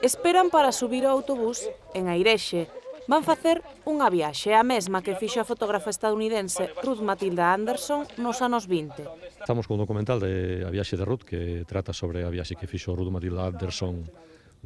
Esperan para subir ao autobús en Airexe. Van facer unha viaxe, a mesma que fixo a fotógrafa estadounidense Ruth Matilda Anderson nos anos 20. Estamos con un documental de A viaxe de Ruth que trata sobre a viaxe que fixo Ruth Matilda Anderson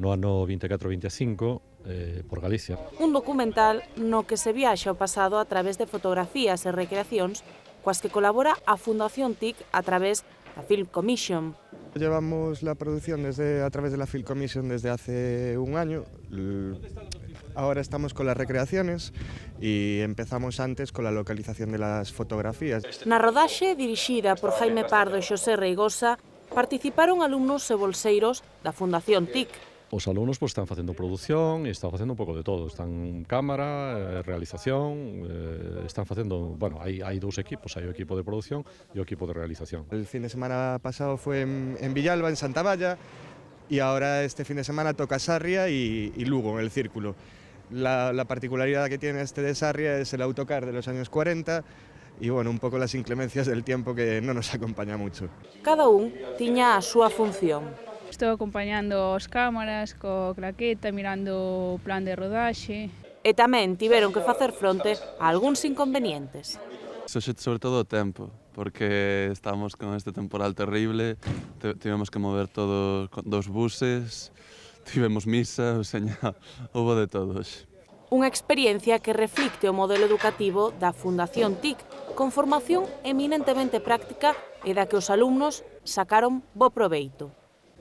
no ano 24-25 por Galicia. Un documental no que se viaxa ao pasado a través de fotografías e recreacións coas que colabora a Fundación TIC a través da Film Commission. Llevamos la producción a través de la Film Commission desde hace un año. Ahora estamos con las recreaciones y empezamos antes con la localización de las fotografías. Na rodaxe, dirixida por Jaime Pardo e Xosé Reigosa, participaron alumnos e bolseiros da Fundación TIC. Os alumnos están facendo produción e están facendo un pouco de todo. Están cámara, realización, están facendo... Bueno, hai dous equipos, hai o equipo de produción e o equipo de realización. El fin de semana pasado fue en Villalba, en Santa Valla, y ahora este fin de semana toca Sarria y Lugo, en el Círculo. La particularidad que tiene este de Sarria es el autocar de los años 40 y bueno, un poco las inclemencias del tiempo que no nos acompaña mucho. Cada un tiña a súa función. Estou acompañando as cámaras, co claqueta, mirando o plan de rodaxe. E tamén tiveron que facer fronte a algúns inconvenientes. Sobre todo o tempo, porque estamos con este temporal terrible, tivemos que mover todos dos buses, tivemos misa, o sea, houve de todos. Unha experiencia que reflicte o modelo educativo da Fundación TIC, con formación eminentemente práctica e da que os alumnos sacaron bo proveito.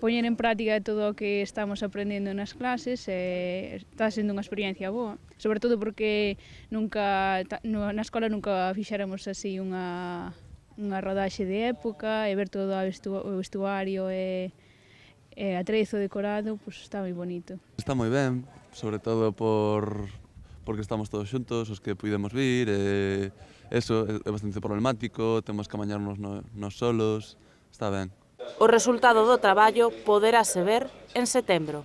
Poñer en práctica todo o que estamos aprendendo nas clases está sendo unha experiencia boa, sobre todo porque na escola nunca fixéramos así unha rodaxe de época e ver todo o vestuario e atrezo decorado, pues está moi bonito. Está moi ben, sobre todo porque estamos todos xuntos, os que puidemos vir, eso é bastante problemático, temos que amañarnos nos solos, está ben. O resultado do traballo poderase ver en setembro.